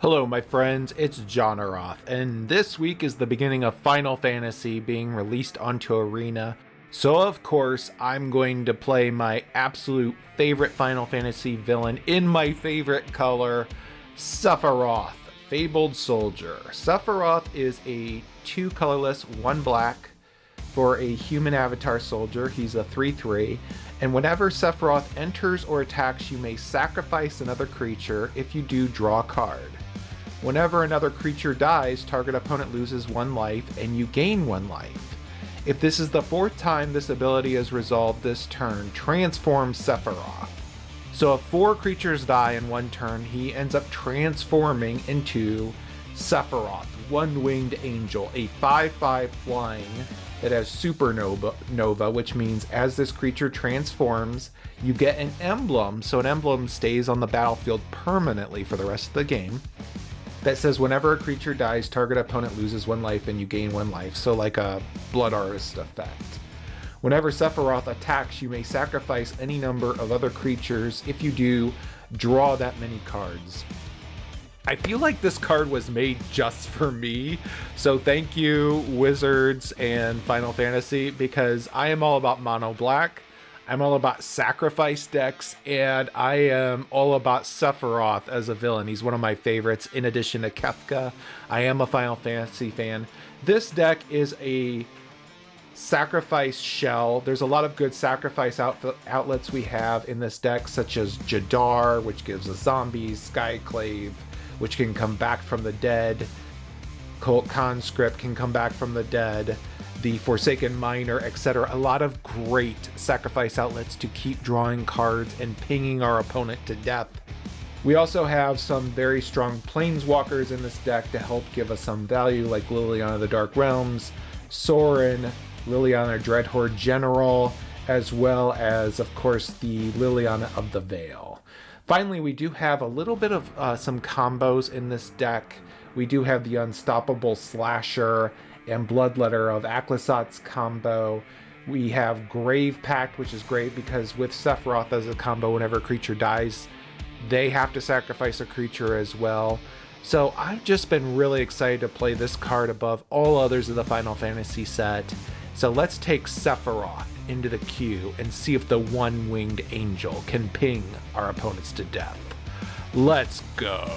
Hello my friends, it's Johnaroth, and this week is the beginning of Final Fantasy being released onto Arena. So of course, I'm going to play my absolute favorite Final Fantasy villain in my favorite color, Sephiroth, Fabled Soldier. Sephiroth is a 2 colorless, 1 black for a human avatar soldier. He's a 3/3. And whenever Sephiroth enters or attacks, you may sacrifice another creature. If you do, draw a card. Whenever another creature dies, target opponent loses 1 life and you gain 1 life. If this is the 4th time this ability is resolved this turn, transform Sephiroth. So if 4 creatures die in 1 turn, he ends up transforming into Sephiroth, One-Winged Angel, a 5/5 flying that has supernova, which means as this creature transforms, you get an emblem. So an emblem stays on the battlefield permanently for the rest of the game. That says whenever a creature dies, target opponent loses 1 life and you gain 1 life. So like a Blood Artist effect. Whenever Sephiroth attacks, you may sacrifice any number of other creatures. If you do, draw that many cards. I feel like this card was made just for me. So thank you, Wizards and Final Fantasy, because I am all about mono black. I'm all about sacrifice decks, and I am all about Sephiroth as a villain. He's one of my favorites, in addition to Kefka. I am a Final Fantasy fan. This deck is a sacrifice shell. There's a lot of good sacrifice outlets we have in this deck, such as Jadar, which gives us zombies, Skyclave, which can come back from the dead, Cult Conscript can come back from the dead, the Forsaken Miner, etc. A lot of great sacrifice outlets to keep drawing cards and pinging our opponent to death. We also have some very strong planeswalkers in this deck to help give us some value, like Liliana of the Dark Realms, Sorin, Liliana Dreadhorde General, as well as, of course, the Liliana of the Veil. Finally, we do have a little bit of some combos in this deck. We do have the Unstoppable Slasher and Bloodletter of Aklisat's combo. We have Grave Pact, which is great because with Sephiroth as a combo, whenever a creature dies, they have to sacrifice a creature as well. So I've just been really excited to play this card above all others of the Final Fantasy set. So let's take Sephiroth into the queue and see if the One-Winged Angel can ping our opponents to death. Let's go.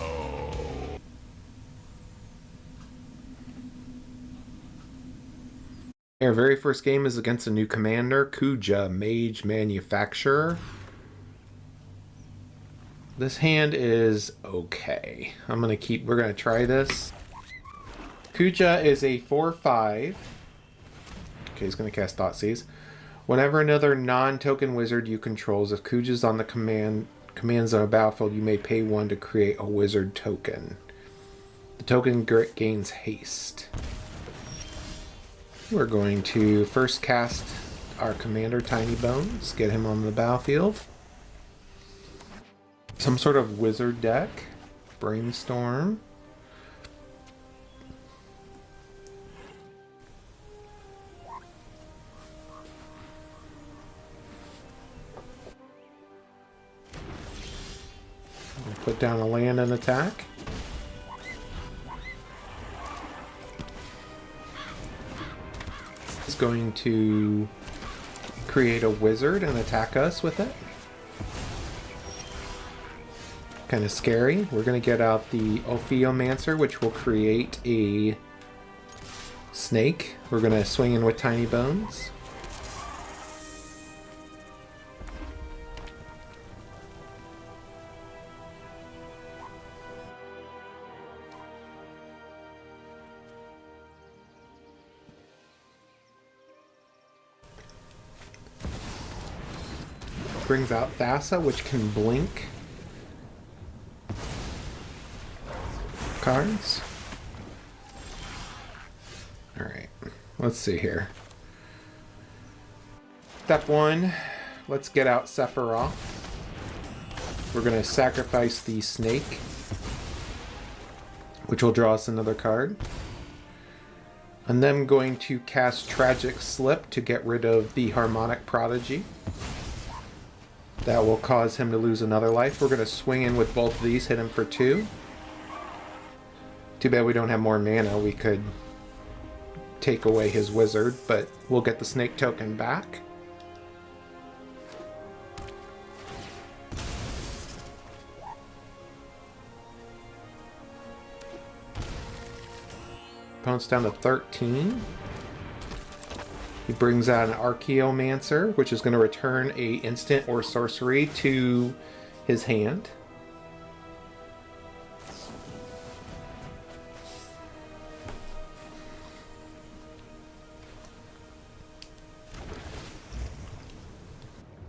Our very first game is against a new commander, Kuja, Mage Manufacturer. This hand is okay. We're gonna try this. Kuja is a 4/5. Okay, he's gonna cast Thoughtseize. Whenever another non-token wizard you control, if Kuja's on the command zone of battlefield, you may pay 1 to create a wizard token. The token gains haste. We're going to first cast our commander, Tiny Bones, get him on the battlefield. Some sort of wizard deck, Brainstorm. Put down a land and attack. It's going to create a wizard and attack us with it. Kind of scary. We're going to get out the Ophiomancer, which will create a snake. We're going to swing in with Tiny Bones. Brings out Thassa, which can blink cards. Alright, let's see here. Step 1, let's get out Sephiroth. We're going to sacrifice the snake, which will draw us another card. And then I'm going to cast Tragic Slip to get rid of the Harmonic Prodigy. That will cause him to lose another life. We're going to swing in with both of these, hit him for 2. Too bad we don't have more mana. We could take away his wizard, but we'll get the snake token back. Opponent's down to 13. He brings out an Archaeomancer, which is going to return a instant or sorcery to his hand.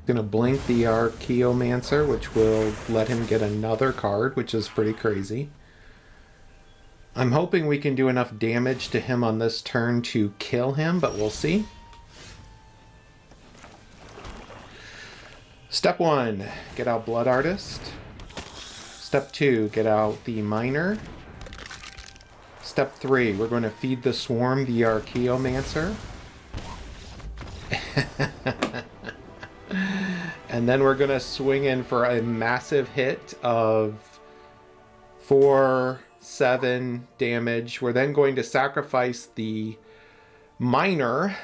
Going to blink the Archaeomancer, which will let him get another card, which is pretty crazy. I'm hoping we can do enough damage to him on this turn to kill him, but we'll see. Step 1, get out Blood Artist. Step 2, get out the Miner. Step 3, we're going to feed the Swarm the Archaeomancer. And then we're going to swing in for a massive hit of 4-7 damage. We're then going to sacrifice the Miner,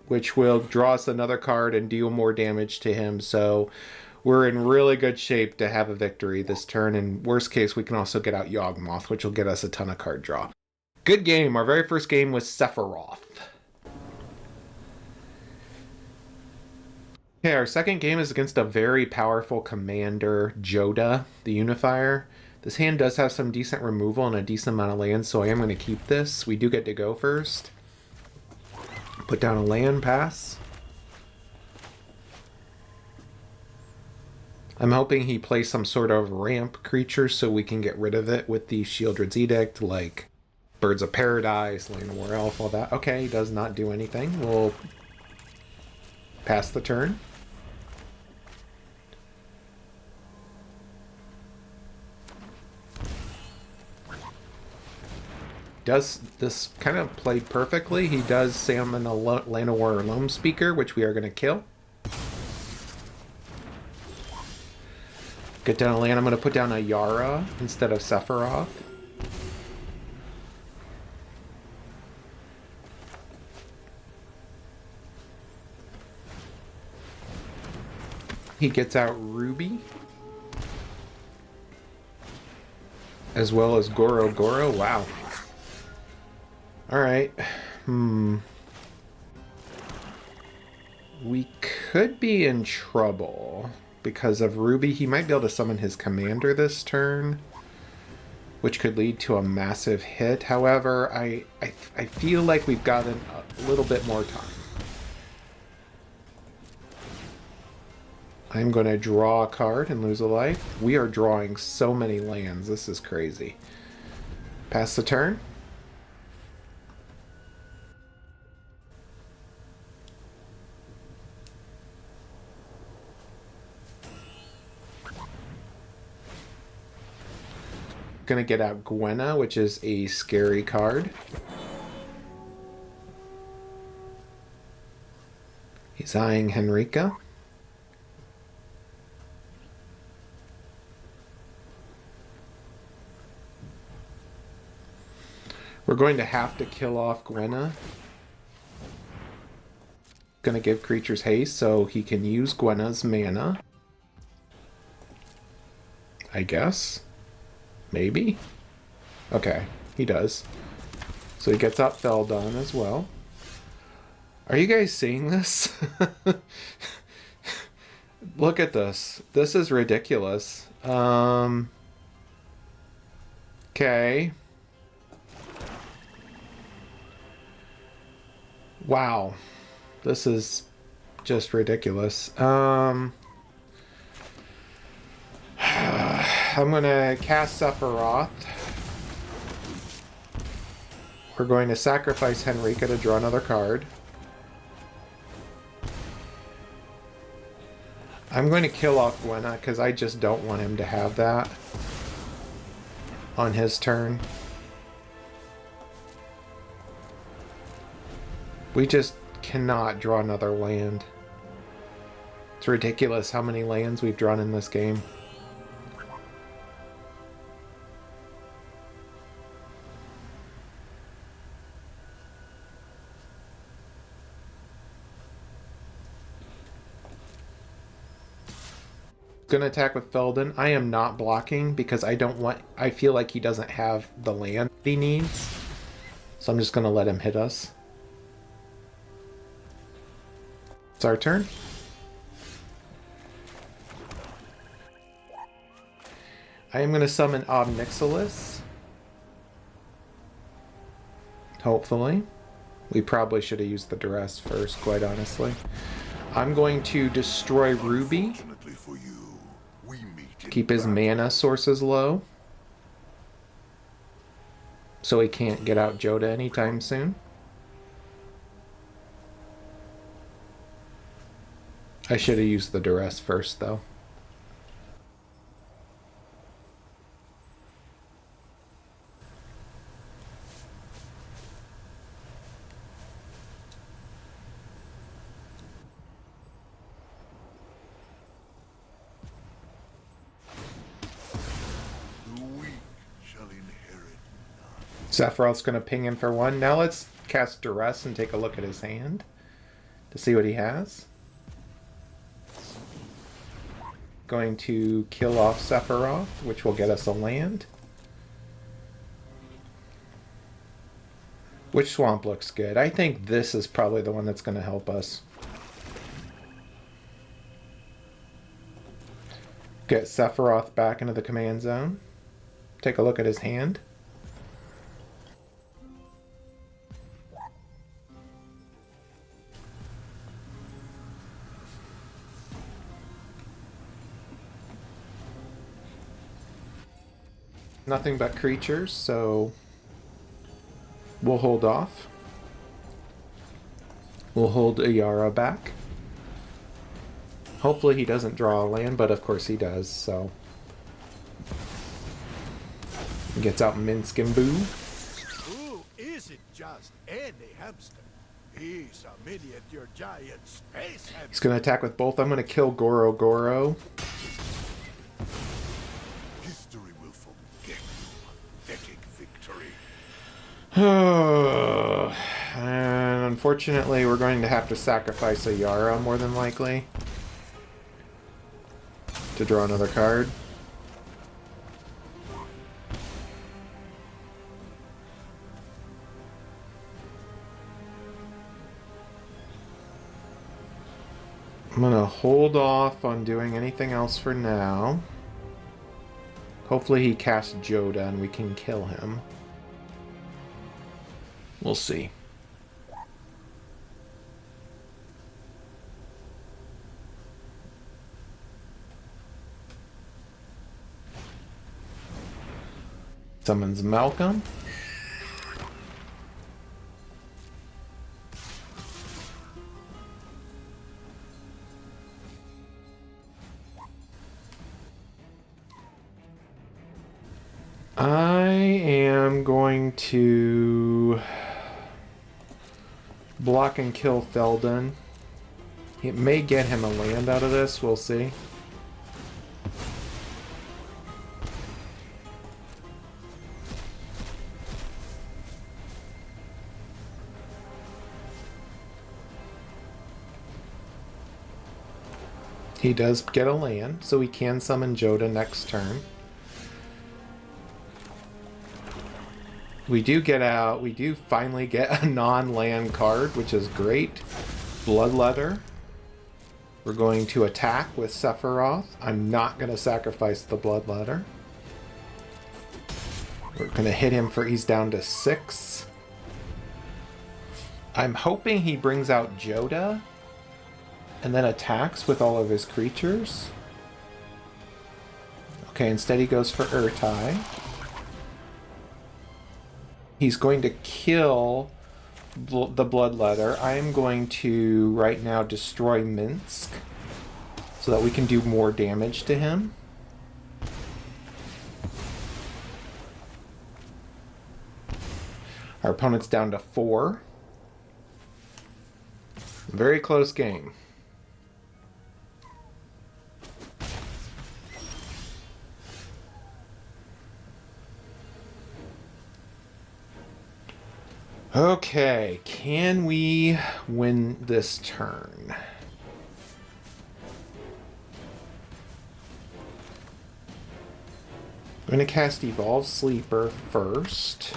which will draw us another card and deal more damage to him. So we're in really good shape to have a victory this turn. And worst case, we can also get out Yawgmoth, which will get us a ton of card draw. Good game. Our very first game was Sephiroth. Okay, our second game is against a very powerful commander, Joda, the Unifier. This hand does have some decent removal and a decent amount of land, so I am going to keep this. We do get to go first. Put down a land pass. I'm hoping he plays some sort of ramp creature so we can get rid of it with the Shieldred's Edict, like Birds of Paradise, Llanowar Elf, all that. Okay, he does not do anything. We'll pass the turn. Does this kind of play perfectly? He does summon a Llanowar Loam Speaker, which we are going to kill. Get down a land. I'm going to put down a Yara instead of Sephiroth. He gets out Ruby. As well as Goro Goro. Wow. Alright. We could be in trouble. Because of Ruby, he might be able to summon his commander this turn, which could lead to a massive hit. However, I feel like we've got a little bit more time. I'm going to draw a card and lose a life. We are drawing so many lands. This is crazy. Pass the turn. Gonna get out Gwenna, which is a scary card. He's eyeing Henrika. We're going to have to kill off Gwenna. Gonna give creatures haste so he can use Gwenna's mana. I guess. Maybe? Okay, he does. So he gets out Feldon as well. Are you guys seeing this? Look at this. This is ridiculous. Okay. Wow. This is just ridiculous. I'm going to cast Sephiroth. We're going to sacrifice Henrika to draw another card. I'm going to kill off Gwenna because I just don't want him to have that on his turn. We just cannot draw another land. It's ridiculous how many lands we've drawn in this game. gonna attack with Felden. I am not blocking because I feel like he doesn't have the land he needs. So I'm just gonna let him hit us. It's our turn. I am gonna summon Obnixilis. Hopefully. We probably should have used the duress first, quite honestly. I'm going to destroy Ruby. Keep his mana sources low. So he can't get out Joda anytime soon. I should have used the duress first, though. Sephiroth's going to ping in for one. Now let's cast Duress and take a look at his hand to see what he has. Going to kill off Sephiroth, which will get us a land. Which swamp looks good? I think this is probably the one that's going to help us. Get Sephiroth back into the command zone. Take a look at his hand. Nothing but creatures, so we'll hold off. We'll hold Ayara back. Hopefully he doesn't draw a land, but of course he does, so. He gets out Minsk and Boo. Who isn't just any hamster? He's a miniature giant space hamster. He's going to attack with both. I'm going to kill Goro Goro. And unfortunately, we're going to have to sacrifice Ayara more than likely to draw another card. I'm going to hold off on doing anything else for now. Hopefully he casts Joda and we can kill him. We'll see. Summons Malcolm. I am going to block and kill Felden. It may get him a land out of this, we'll see. He does get a land, so he can summon Joda next turn. We do finally get a non-land card, which is great. Bloodletter. We're going to attack with Sephiroth. I'm not going to sacrifice the Bloodletter. We're going to hit him for he's down to 6. I'm hoping he brings out Joda and then attacks with all of his creatures. Okay, instead he goes for Urtai. He's going to kill the Bloodletter. I am going to right now destroy Minsk so that we can do more damage to him. Our opponent's down to 4. Very close game. Okay, can we win this turn? I'm going to cast Evolve Sleeper first.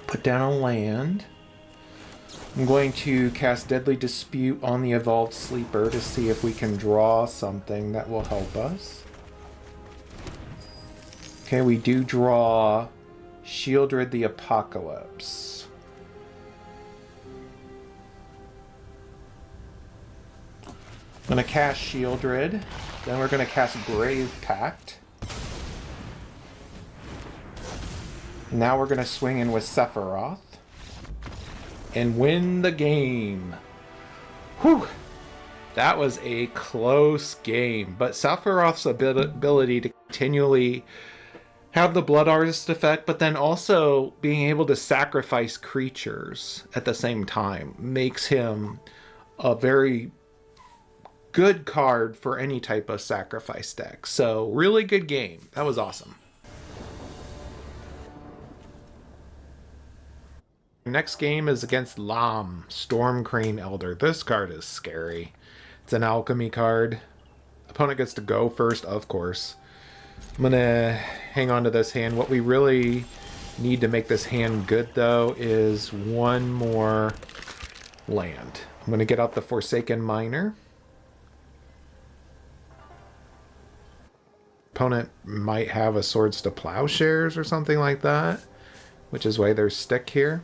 Put down a land. I'm going to cast Deadly Dispute on the Evolved Sleeper to see if we can draw something that will help us. Okay, we do draw Shieldred the Apocalypse. I'm going to cast Shieldred. Then we're going to cast Grave Pact. Now we're going to swing in with Sephiroth. And win the game. Whew! That was a close game. But Sephiroth's ability to continually have the Blood Artist effect, but then also being able to sacrifice creatures at the same time, makes him a very good card for any type of sacrifice deck. So, really good game. That was awesome. Next game is against Lam, Stormcrane Elder. This card is scary. It's an alchemy card. Opponent gets to go first, of course. I'm going to hang on to this hand. What we really need to make this hand good, though, is one more land. I'm going to get out the Forsaken Miner. Opponent might have a Swords to Plowshares or something like that, which is why there's stick here.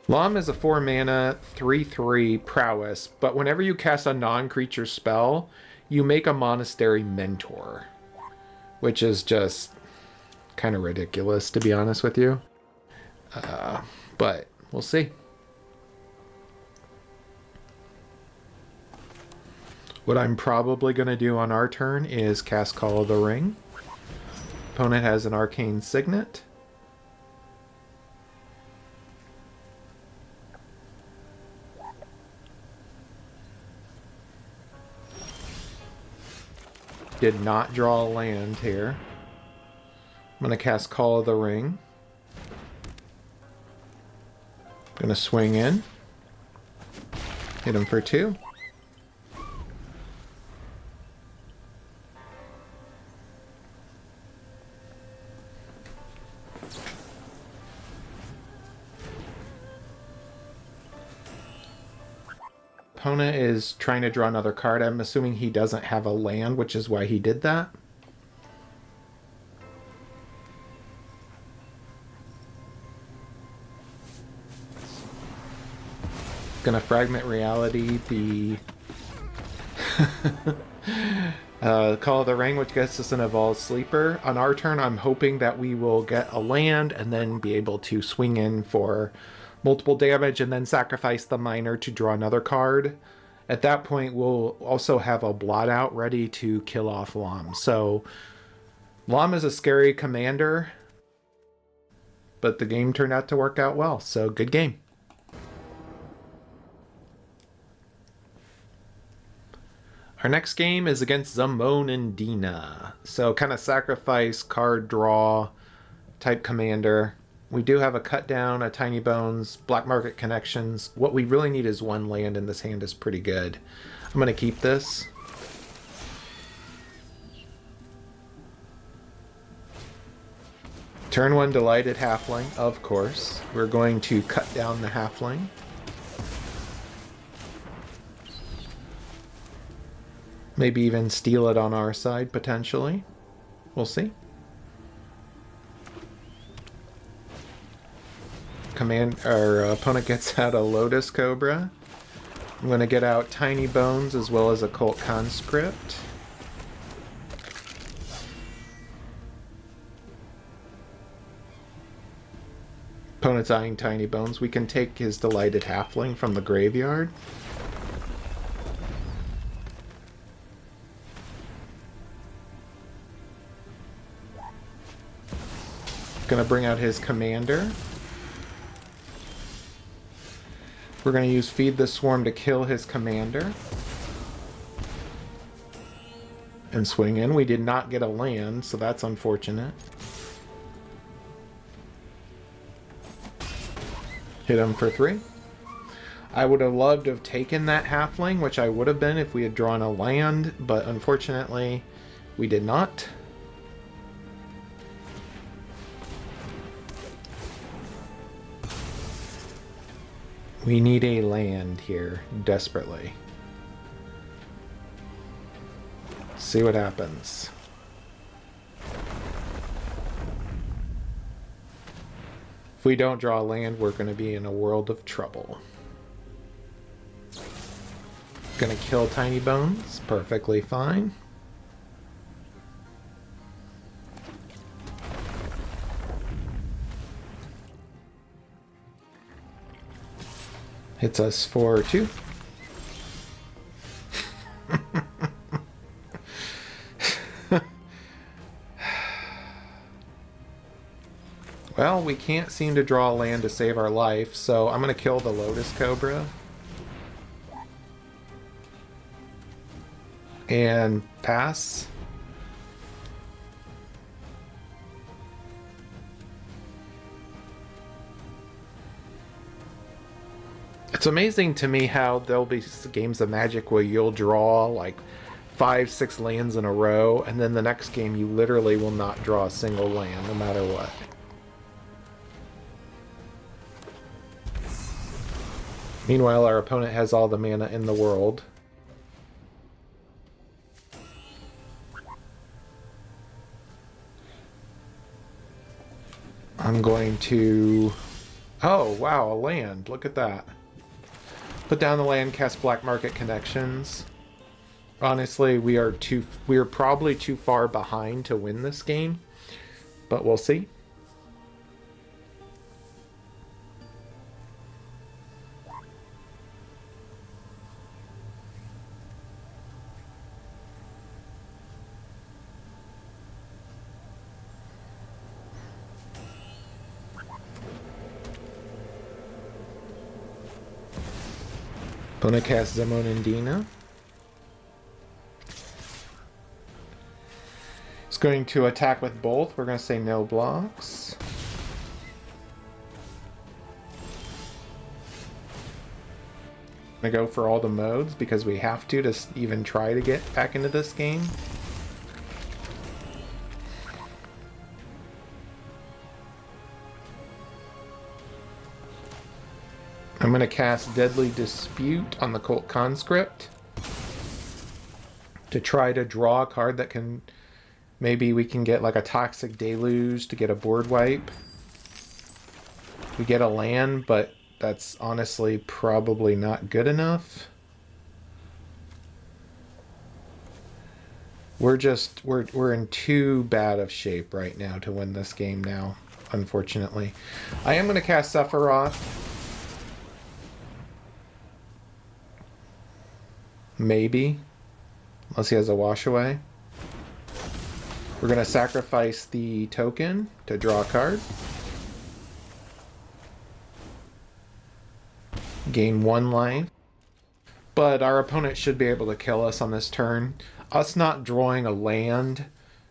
Lam is a 4-mana, 3/3 prowess, but whenever you cast a non-creature spell, you make a Monastery Mentor, which is just kind of ridiculous, to be honest with you. But we'll see. What I'm probably going to do on our turn is cast Call of the Ring. Opponent has an Arcane Signet. Did not draw a land here. I'm going to cast Call of the Ring. Going to swing in. Hit him for 2. Opponent is trying to draw another card. I'm assuming he doesn't have a land, which is why he did that. Gonna Fragment Reality the Call of the Ring, which gets us an Evolved Sleeper. On our turn, I'm hoping that we will get a land and then be able to swing in for multiple damage and then sacrifice the Miner to draw another card. At that point, we'll also have a Blot Out ready to kill off Lam. So, Lam is a scary commander, but the game turned out to work out well. So, good game. Our next game is against Zamon and Dina. So, kind of sacrifice, card draw type commander. We do have a Cut Down, a Tiny Bones, Black Market Connections. What we really need is one land, and this hand is pretty good. I'm going to keep this. Turn 1 Delighted Halfling, of course. We're going to cut down the Halfling. Maybe even steal it on our side, potentially. We'll see. Our opponent gets out a Lotus Cobra. I'm going to get out Tiny Bones as well as Occult Conscript. Opponent's eyeing Tiny Bones. We can take his Delighted Halfling from the graveyard. Going to bring out his commander. We're going to use Feed the Swarm to kill his commander. And swing in. We did not get a land, so that's unfortunate. Hit him for 3. I would have loved to have taken that halfling, which I would have been if we had drawn a land, but unfortunately we did not. We need a land here, desperately. Let's see what happens. If we don't draw land, we're going to be in a world of trouble. Gonna kill Tiny Bones, perfectly fine. Hits us for 2. Well, we can't seem to draw land to save our life, so I'm gonna kill the Lotus Cobra. And pass. It's amazing to me how there'll be games of Magic where you'll draw like 5, 6 lands in a row, and then the next game you literally will not draw a single land no matter what. Meanwhile, our opponent has all the mana in the world. I'm going to... Oh, wow, a land. Look at that. Put down the land, cast Black Market Connections. Honestly, we are probably too far behind to win this game, but we'll see. Opponent casts Zemonendina. It's going to attack with both. We're going to say no blocks. I'm going to go for all the modes because we have to even try to get back into this game. I'm going to cast Deadly Dispute on the Cult Conscript to try to draw a card that can... Maybe we can get like a Toxic Deluge to get a board wipe. We get a land, but that's honestly probably not good enough. We're in too bad of shape right now to win this game now, unfortunately. I am going to cast Sephiroth. Maybe. Unless he has a wash away. We're going to sacrifice the token to draw a card. Gain 1 life. But our opponent should be able to kill us on this turn. Us not drawing a land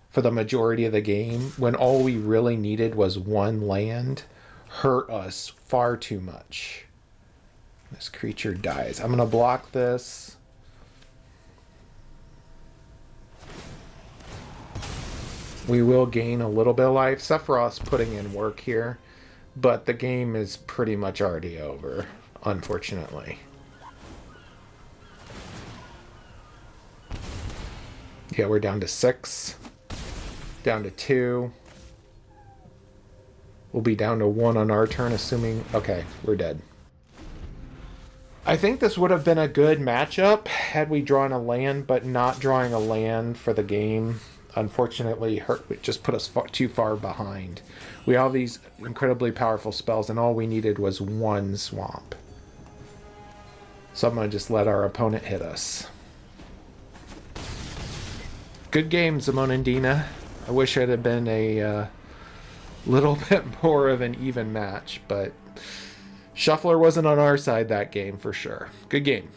for the majority of the game, when all we really needed was 1 land, hurt us far too much. This creature dies. I'm going to block this. We will gain a little bit of life. Sephiroth's putting in work here, but the game is pretty much already over, unfortunately. Yeah, we're down to 6. Down to 2. We'll be down to 1 on our turn, assuming... Okay, we're dead. I think this would have been a good matchup had we drawn a land, but not drawing a land for the game unfortunately it just put us too far behind. We have these incredibly powerful spells, and all we needed was 1 swamp. So I'm going to just let our opponent hit us. Good game, Zemonendina. I wish it had been a little bit more of an even match, but Shuffler wasn't on our side that game for sure. Good game.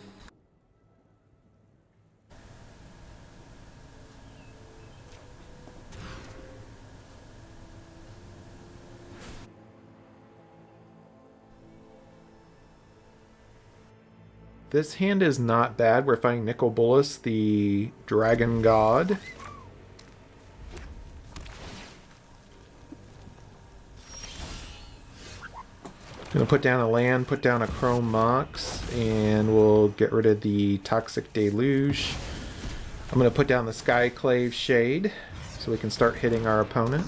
This hand is not bad. We're fighting Nicol, the Dragon God. Gonna put down a land, put down a Chrome Mox, and we'll get rid of the Toxic Deluge. I'm gonna put down the Skyclave Shade so we can start hitting our opponent.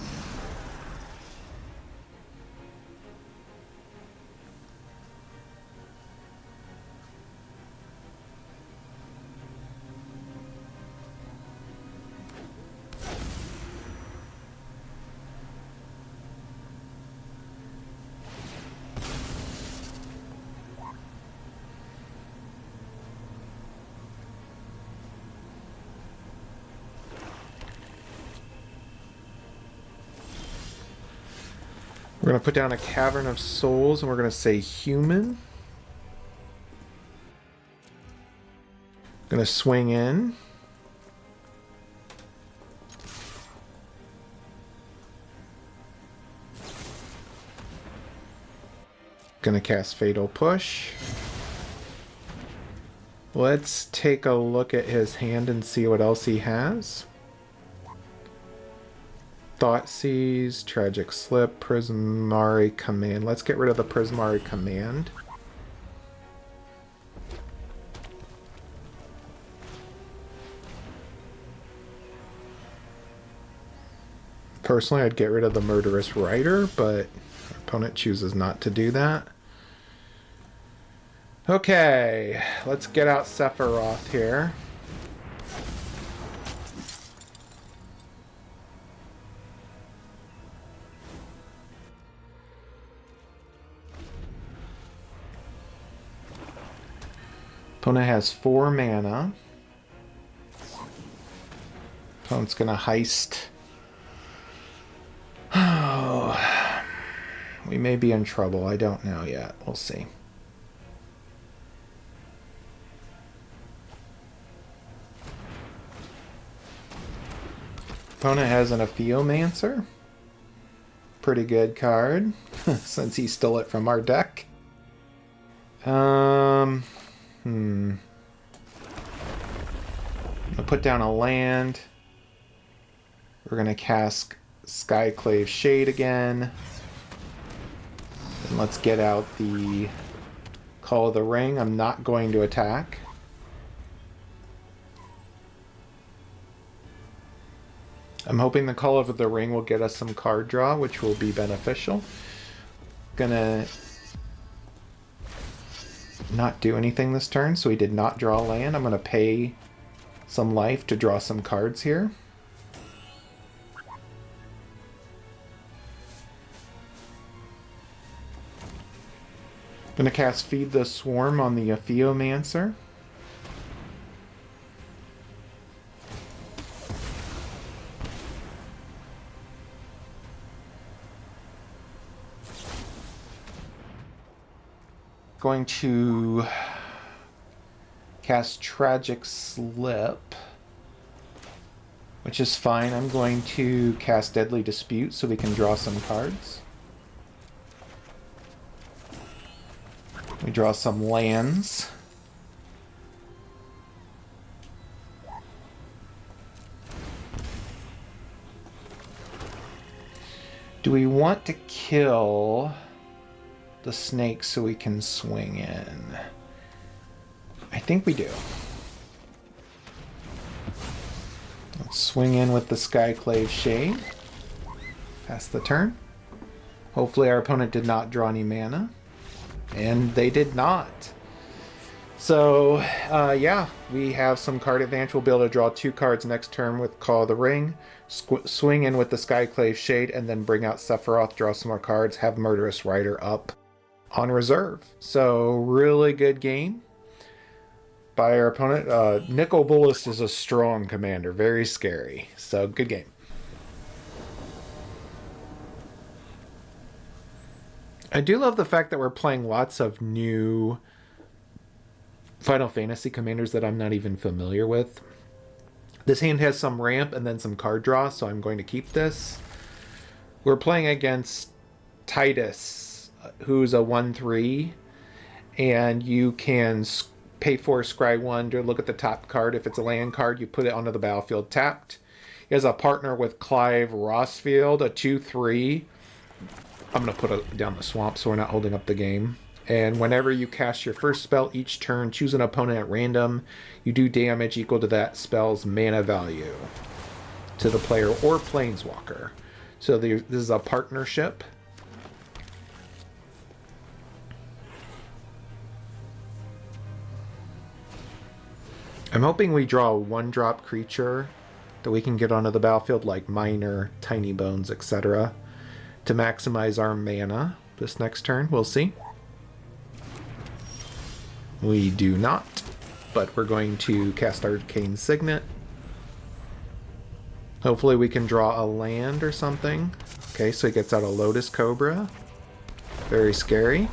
We're going to put down a Cavern of Souls, and we're going to say human. Going to swing in. Going to cast Fatal Push. Let's take a look at his hand and see what else he has. Thoughtseize, Tragic Slip, Prismari Command. Let's get rid of the Prismari Command. Personally, I'd get rid of the Murderous Rider, but our opponent chooses not to do that. Okay, let's get out Sephiroth here. Opponent has 4 mana. Opponent's gonna heist. Oh, we may be in trouble. I don't know yet. We'll see. Opponent has an Aphiomancer. Pretty good card, since he stole it from our deck. I'll put down a land. We're gonna cast Skyclave Shade again. And let's get out the Call of the Ring. I'm not going to attack. I'm hoping the Call of the Ring will get us some card draw, which will be beneficial. Gonna not do anything this turn, so he did not draw land. I'm gonna pay some life to draw some cards here. Gonna cast Feed the Swarm on the Aphiomancer. Going to cast Tragic Slip, which is fine. I'm going to cast Deadly Dispute so we can draw some cards. We draw some lands. Do we want to kill the snake so we can swing in? I think we do. Let's swing in with the Skyclave Shade. Pass the turn. Hopefully our opponent did not draw any mana. And they did not. So, yeah, we have some card advantage. We'll be able to draw 2 cards next turn with Call of the Ring, swing in with the Skyclave Shade, and then bring out Sephiroth, draw some more cards, have Murderous Rider up on reserve. So, really good game by our opponent. Nicol is a strong commander, very scary. So, good game. I do love the fact that we're playing lots of new Final Fantasy commanders that I'm not even familiar with. This hand has some ramp and then some card draw, so I'm going to keep this. We're playing against Titus, who's a 1/3, and you can pay 4, scry 1 to look at the top card. If it's a land card, you put it onto the battlefield tapped. He has a partner with Clive Rossfield, a 2/3. I'm going to put it down the swamp so we're not holding up the game. And whenever you cast your first spell each turn, choose an opponent at random. You do damage equal to that spell's mana value to the player or planeswalker. So this is a partnership. I'm hoping we draw a 1-drop creature that we can get onto the battlefield, like Miner, Tiny Bones, etc., to maximize our mana this next turn. We'll see. We do not, but we're going to cast Arcane Signet. Hopefully we can draw a land or something. Okay, so he gets out a Lotus Cobra. Very scary.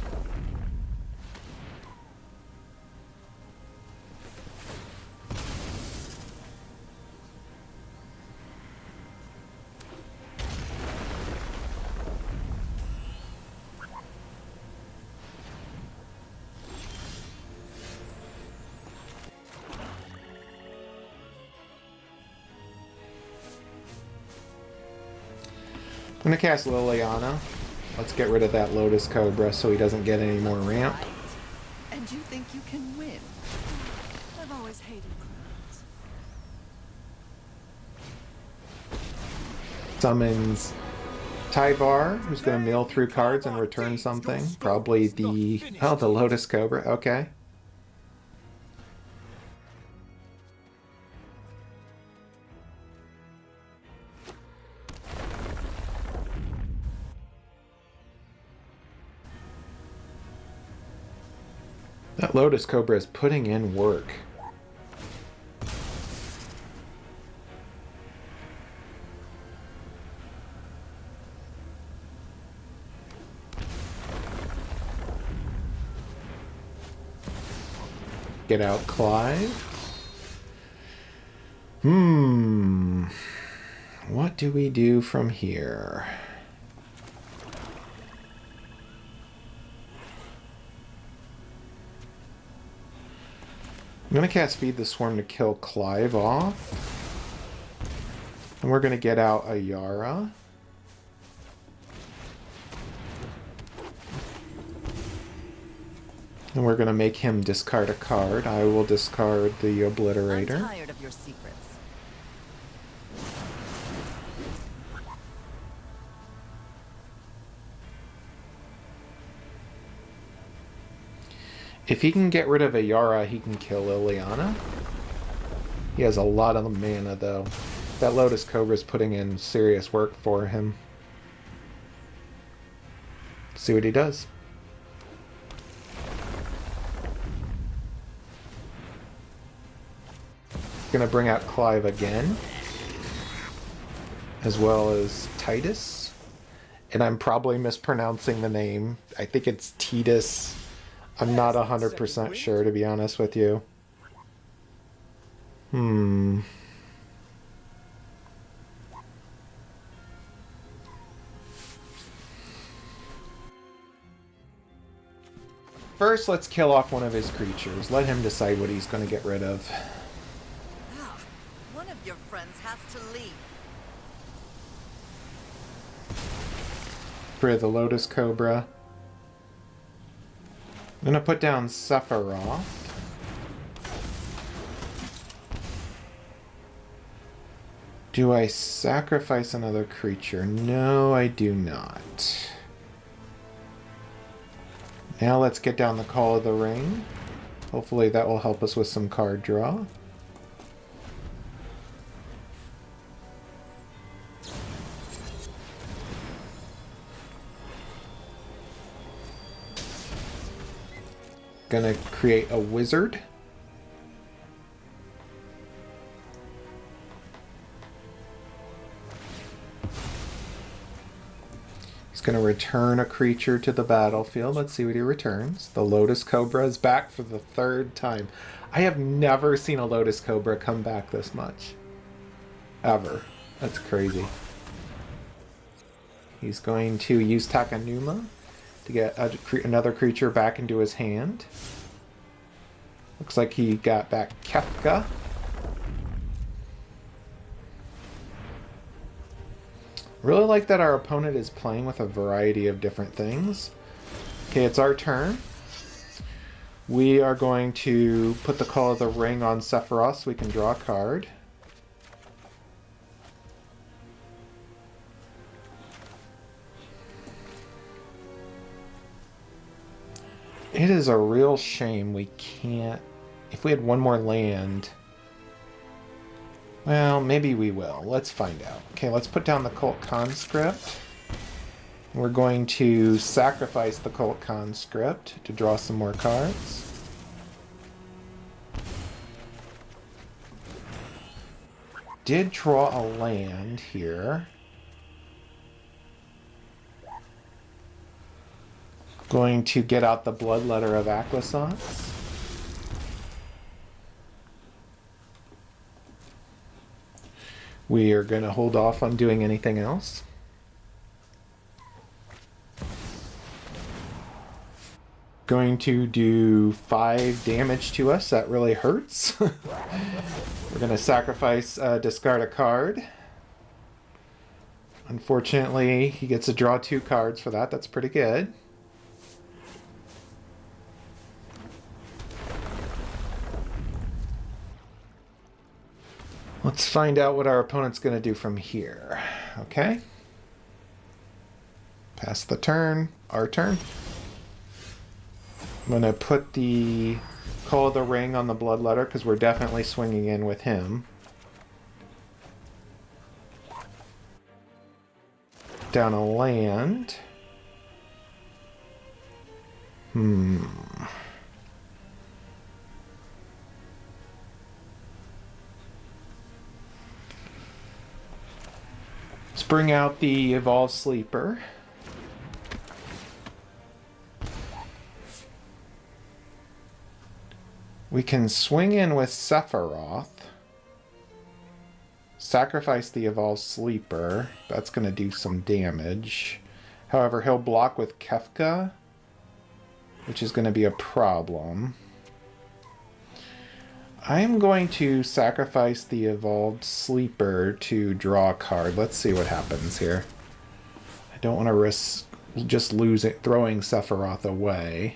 I'm going to cast Liliana. Let's get rid of that Lotus Cobra so he doesn't get any more ramp. And you think you can win? I've always hated clowns. Summons Tyvar, who's going to mill through cards and return something. Probably the... Oh, the Lotus Cobra. Okay. That Lotus Cobra is putting in work. Get out Clive. What do we do from here? I'm going to cast Feed the Swarm to kill Clive off. And we're going to get out a Yara. And we're going to make him discard a card. I will discard the Obliterator. I'm tired of your secrets. If he can get rid of a Yara, he can kill Liliana. He has a lot of mana, though. That Lotus Cobra is putting in serious work for him. Let's see what he does. Gonna bring out Clive again, as well as Titus. And I'm probably mispronouncing the name. I think it's Titus. I'm not 100% sure, to be honest with you. First, let's kill off one of his creatures. Let him decide what he's going to get rid of. One of your friends has to leave. For the Lotus Cobra. I'm going to put down Sephiroth. Do I sacrifice another creature? No, I do not. Now let's get down the Call of the Ring. Hopefully that will help us with some card draw. Gonna create a wizard. He's gonna return a creature to the battlefield. Let's see what he returns. The Lotus Cobra is back for the 3rd time. I have never seen a Lotus Cobra come back this much. Ever. That's crazy. He's going to use Takanuma to get another creature back into his hand. Looks like he got back Kefka. Really like that our opponent is playing with a variety of different things. Okay, it's our turn. We are going to put the Call of the Ring on Sephiroth so we can draw a card. It is a real shame we can't... If we had one more land... Well, maybe we will. Let's find out. Okay, let's put down the Cult Conscript. We're going to sacrifice the Cult Conscript to draw some more cards. Did draw a land here. Going to get out the Bloodletter of Acquiescence. We are going to hold off on doing anything else. Going to do 5 damage to us. That really hurts. We're going to sacrifice, discard a card. Unfortunately, he gets to draw 2 cards for that. That's pretty good. Let's find out what our opponent's going to do from here. Okay. Pass the turn. Our turn. I'm going to put the Call of the Ring on the Bloodletter because we're definitely swinging in with him. Down a land. Let's bring out the Evolved Sleeper. We can swing in with Sephiroth. Sacrifice the Evolved Sleeper. That's going to do some damage. However, he'll block with Kefka, which is going to be a problem. I'm going to sacrifice the Evolved Sleeper to draw a card. Let's see what happens here. I don't want to risk just throwing Sephiroth away.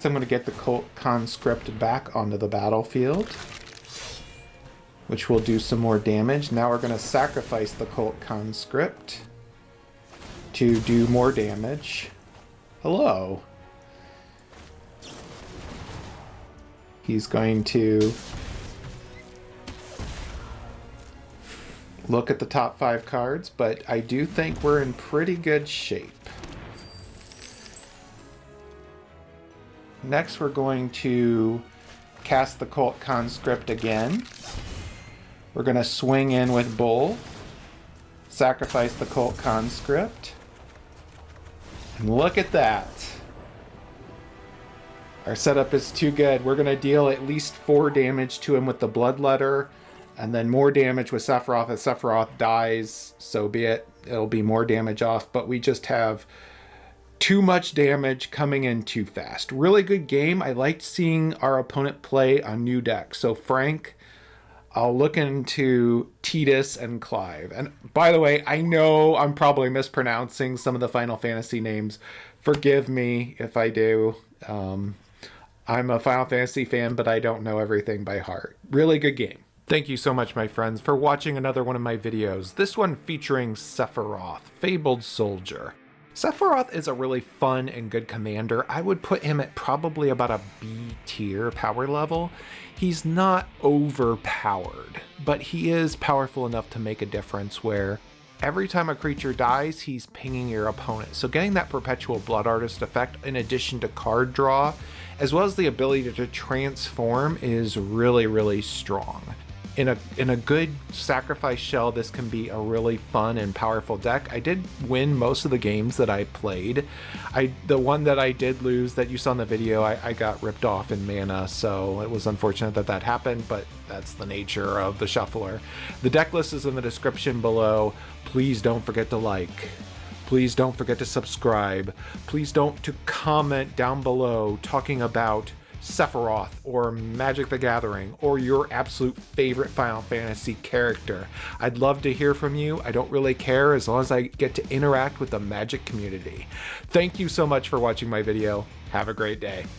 So I'm going to get the Cult Conscript back onto the battlefield, which will do some more damage. Now we're going to sacrifice the Cult Conscript to do more damage. Hello. He's going to look at the top 5 cards, but I do think we're in pretty good shape. Next, we're going to cast the Cult Conscript again. We're going to swing in with Bull, sacrifice the Cult Conscript, and look at that. Our setup is too good. We're going to deal at least 4 damage to him with the Bloodletter, and then more damage with Sephiroth. If Sephiroth dies, so be it. It'll be more damage off, but we just have too much damage coming in too fast. Really good game. I liked seeing our opponent play on new decks. So Frank, I'll look into Titus and Clive. And by the way, I know I'm probably mispronouncing some of the Final Fantasy names. Forgive me if I do. I'm a Final Fantasy fan, but I don't know everything by heart. Really good game. Thank you so much, my friends, for watching another one of my videos. This one featuring Sephiroth, Fabled Soldier. Sephiroth is a really fun and good commander. I would put him at probably about a B tier power level. He's not overpowered, but he is powerful enough to make a difference where every time a creature dies, he's pinging your opponent. So getting that perpetual Blood Artist effect in addition to card draw, as well as the ability to transform, is really, really strong. In a good sacrifice shell, this can be a really fun and powerful deck. I did win most of the games that I played. The one that I did lose that you saw in the video, I got ripped off in mana, so it was unfortunate that that happened, but that's the nature of the shuffler. The deck list is in the description below. Please don't forget to like, Please don't forget to subscribe. Please don't to comment down below talking about Sephiroth or Magic the Gathering or your absolute favorite Final Fantasy character. I'd love to hear from you. I don't really care as long as I get to interact with the Magic community. Thank you so much for watching my video. Have a great day.